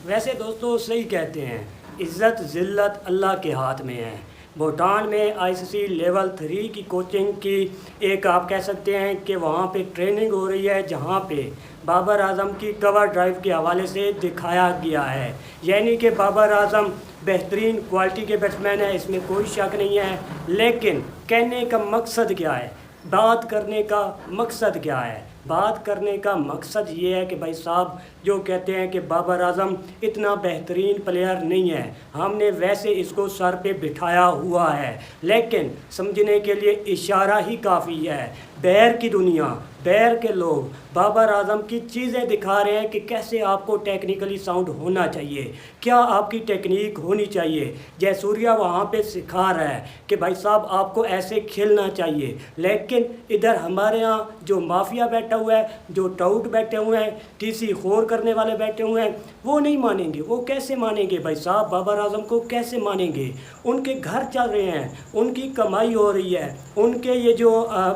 ویسے دوستو صحیح کہتے ہیں، عزت ذلت اللہ کے ہاتھ میں ہے۔ بھوٹان میں ICC لیول 3 کی کوچنگ کی ایک آپ کہہ سکتے ہیں کہ وہاں پہ ٹریننگ ہو رہی ہے، جہاں پہ بابر اعظم کی کور ڈرائیو کے حوالے سے دکھایا گیا ہے، یعنی کہ بابر اعظم بہترین کوالٹی کے بیٹسمین ہیں، اس میں کوئی شک نہیں ہے۔ لیکن کہنے کا مقصد کیا ہے، بات کرنے کا مقصد کیا ہے؟ بات کرنے کا مقصد یہ ہے کہ بھائی صاحب جو کہتے ہیں کہ بابر اعظم اتنا بہترین پلیئر نہیں ہے، ہم نے ویسے اس کو سر پہ بٹھایا ہوا ہے، لیکن سمجھنے کے لیے اشارہ ہی کافی ہے۔ باہر کی دنیا، باہر کے لوگ بابر اعظم کی چیزیں دکھا رہے ہیں کہ کیسے آپ کو ٹیکنیکلی ساؤنڈ ہونا چاہیے، کیا آپ کی ٹیکنیک ہونی چاہیے۔ جے سوریا وہاں پہ سکھا رہا ہے کہ بھائی صاحب آپ کو ایسے کھیلنا چاہیے، لیکن ادھر ہمارے ہاں جو مافیا بیٹھا ہوا ہے، جو ٹاؤٹ بیٹھے ہوئے ہیں، TC خور کرنے والے بیٹھے ہوئے ہیں، وہ نہیں مانیں گے۔ وہ کیسے مانیں گے بھائی صاحب؟ بابر اعظم کو کیسے مانیں گے؟ ان کے گھر چل رہے ہیں، ان کی کمائی ہو رہی ہے، ان کے یہ جو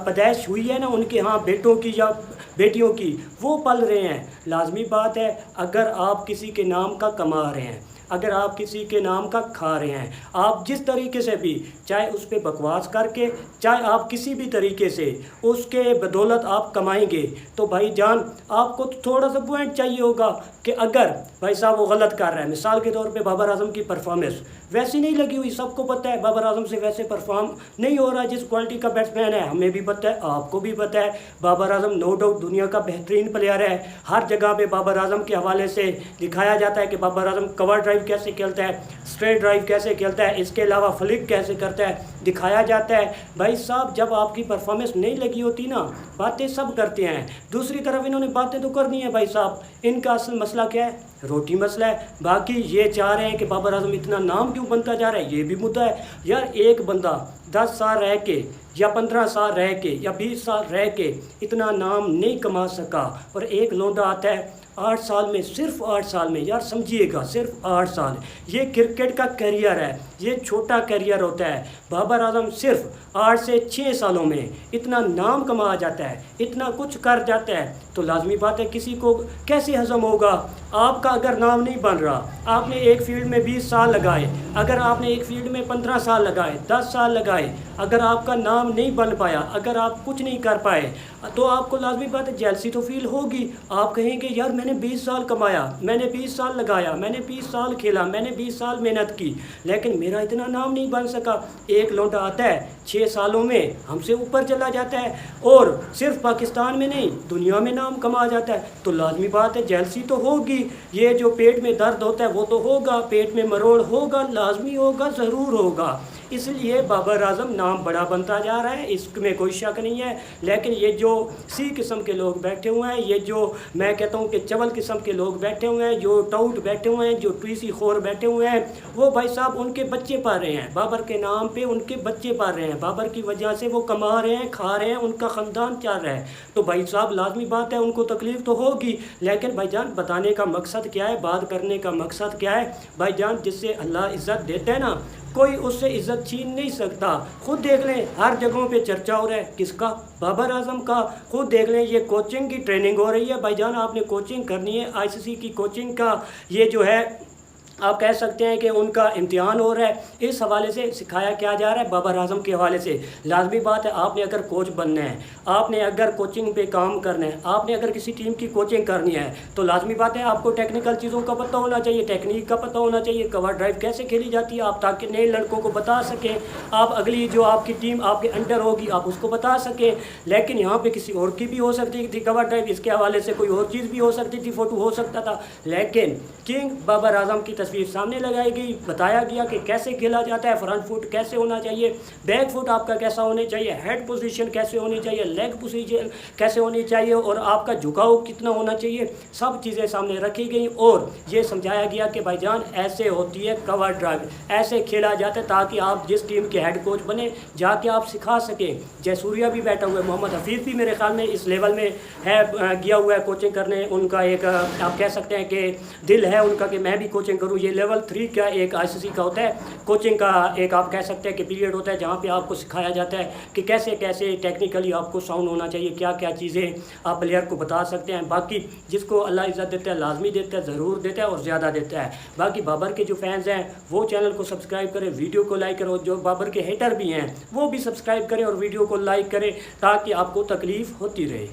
پیدائش ہوئی ہے نا ان کے ہاں بیٹوں کی یا بیٹیوں کی، وہ پل رہے ہیں۔ لازمی بات ہے اگر آپ کسی کے نام کا کما رہے ہیں، اگر آپ کسی کے نام کا کھا رہے ہیں، آپ جس طریقے سے بھی چاہے اس پہ بکواس کر کے، چاہے آپ کسی بھی طریقے سے اس کے بدولت آپ کمائیں گے، تو بھائی جان آپ کو تھوڑا سا پوائنٹ چاہیے ہوگا کہ اگر بھائی صاحب وہ غلط کر رہا ہے۔ مثال کے طور پہ بابر اعظم کی پرفارمنس ویسی نہیں لگی ہوئی، سب کو پتہ ہے بابر اعظم سے ویسے پرفارم نہیں ہو رہا جس کوالٹی کا بیٹسمین ہے، ہمیں بھی پتہ ہے، آپ کو بھی پتہ ہے۔ بابر اعظم نو ڈاؤٹ دنیا کا بہترین پلیئر ہے، ہر جگہ پہ بابر اعظم کے حوالے سے دکھایا جاتا ہے کہ بابر اعظم کور ڈرائیو کیسے کھیلتا ہے، اسٹریٹ ڈرائیو کیسے کھیلتا ہے، اس کے علاوہ فلک کیسے کرتا ہے، دکھایا جاتا ہے۔ بھائی صاحب جب آپ کی پرفارمنس نہیں لگی ہوتی نا، باتیں سب کرتے ہیں، دوسری طرف انہوں نے باتیں تو کرنی ہے۔ بھائی صاحب ان کا اصل مسئلہ کیا ہے؟ روٹی مسئلہ ہے۔ باقی یہ چاہ رہے ہیں کہ بابر اعظم اتنا نام کیوں بنتا جا رہا ہے، یہ بھی مدعا ہے۔ یار ایک بندہ 10 سال رہ کے یا 15 سال رہ کے یا 20 سال رہ کے اتنا نام نہیں کما سکا، اور ایک لونڈا آتا ہے 8 سال میں، صرف 8 سال میں، یار سمجھیے گا صرف 8 سال، یہ کرکٹ کا کیریئر ہے، یہ چھوٹا کیریئر ہوتا ہے۔ بابر اعظم صرف 8 سے 6 سالوں میں اتنا نام کما جاتا ہے، اتنا کچھ کر جاتا ہے، تو لازمی بات ہے کسی کو کیسے ہضم ہوگا؟ آپ کا اگر نام نہیں بن رہا، آپ نے ایک فیلڈ میں 20 سال لگائے، اگر آپ نے ایک فیلڈ میں 15 سال لگائے، 10 سال لگائے، اگر آپ کا نام نہیں بن پایا، اگر آپ کچھ نہیں کر پائے، تو آپ کو لازمی بات ہے جیلسی تو فیل ہوگی۔ آپ کہیں گے یار میں نے 20 سال کمایا، میں نے 20 سال لگایا، میں نے 20 سال کھیلا، میں نے 20 سال محنت کی، لیکن میرا اتنا نام نہیں بن سکا۔ ایک لوٹا آتا ہے 6 سالوں میں ہم سے اوپر چلا جاتا ہے، اور صرف پاکستان میں نہیں دنیا میں نام کما جاتا ہے، تو لازمی بات ہے جیلسی تو ہوگی۔ یہ جو پیٹ میں درد ہوتا ہے وہ تو ہوگا، پیٹ میں مروڑ ہوگا، لازمی ہوگا، ضرور ہوگا۔ اس لیے بابر اعظم نام بڑا بنتا جا رہا ہے، اس میں کوئی شک نہیں ہے۔ لیکن یہ جو سی قسم کے لوگ بیٹھے ہوئے ہیں، یہ جو میں کہتا ہوں کہ چول قسم کے لوگ بیٹھے ہوئے ہیں، جو ٹاؤٹ بیٹھے ہوئے ہیں، جو TC خور بیٹھے ہوئے ہیں، وہ بھائی صاحب ان کے بچے پال رہے ہیں، بابر کے نام پہ ان کے بچے پال رہے ہیں، بابر کی وجہ سے وہ کما رہے ہیں، کھا رہے ہیں، ان کا خاندان چل رہا ہے، تو بھائی صاحب لازمی بات ہے ان کو تکلیف تو ہوگی۔ لیکن بھائی جان بتانے کا مقصد کیا ہے، بات کرنے کا مقصد کیا ہے؟ بھائی جان جس سے اللہ عزت دیتا ہے نا، کوئی اس سے عزت چھین نہیں سکتا۔ خود دیکھ لیں ہر جگہوں پہ چرچا ہو رہا ہے، کس کا؟ بابر اعظم کا۔ خود دیکھ لیں یہ کوچنگ کی ٹریننگ ہو رہی ہے، بھائی جان آپ نے کوچنگ کرنی ہے، ICC کی کوچنگ کا یہ جو ہے آپ کہہ سکتے ہیں کہ ان کا امتحان ہو رہا ہے، اس حوالے سے سکھایا کیا جا رہا ہے بابر اعظم کے حوالے سے۔ لازمی بات ہے آپ نے اگر کوچ بننا ہے، آپ نے اگر کوچنگ پہ کام کرنا ہے، آپ نے اگر کسی ٹیم کی کوچنگ کرنی ہے، تو لازمی بات ہے آپ کو ٹیکنیکل چیزوں کا پتہ ہونا چاہیے، ٹیکنیک کا پتہ ہونا چاہیے، کور ڈرائیو کیسے کھیلی جاتی ہے آپ تاکہ نئے لڑکوں کو بتا سکیں، آپ اگلی جو آپ کی ٹیم آپ کے انڈر ہوگی آپ اس کو بتا سکیں۔ لیکن یہاں پہ کسی اور کی بھی ہو سکتی تھی کور ڈرائیو، اس کے حوالے سے کوئی اور چیز بھی ہو سکتی تھی، فوٹو ہو سکتا تھا، لیکن کنگ بابر اعظم کی تصویر سامنے لگائی گئی، بتایا گیا کہ کیسے کھیلا جاتا ہے، فرنٹ فٹ کیسے ہونا چاہیے، بیک فٹ آپ کا کیسا ہونا چاہیے، ہیڈ پوزیشن کیسے ہونی چاہیے، لیگ پوزیشن کیسے ہونی چاہیے، اور آپ کا جھکاؤ کتنا ہونا چاہیے، سب چیزیں سامنے رکھی گئیں، اور یہ سمجھایا گیا کہ بھائی جان ایسے ہوتی ہے کور ڈرائیو، ایسے کھیلا جاتا ہے تاکہ آپ جس ٹیم کے ہیڈ کوچ بنے جا کے آپ سکھا سکیں۔ جے سوریا بھی بیٹھا ہوا ہے، محمد حفیظ بھی میرے خیال میں اس لیول میں ہے، گیا ہوا ہے کوچنگ کرنے، ان کا ایک آپ کہہ سکتے ہیں کہ دل ہے ان کا کہ میں بھی کوچنگ کروں، تو یہ لیول 3 کا ایک ICC کا ہوتا ہے کوچنگ کا ایک آپ کہہ سکتے ہیں کہ پیریڈ ہوتا ہے جہاں پہ آپ کو سکھایا جاتا ہے کہ کیسے کیسے ٹیکنیکلی آپ کو ساؤنڈ ہونا چاہیے، کیا کیا چیزیں آپ پلیئر کو بتا سکتے ہیں۔ باقی جس کو اللہ عزت دیتا ہے لازمی دیتا ہے، ضرور دیتا ہے اور زیادہ دیتا ہے۔ باقی بابر کے جو فینز ہیں وہ چینل کو سبسکرائب کریں، ویڈیو کو لائک کریں، اور جو بابر کے ہیٹر بھی ہیں وہ بھی سبسکرائب کریں اور ویڈیو کو لائک کریں تاکہ آپ کو تکلیف ہوتی رہے۔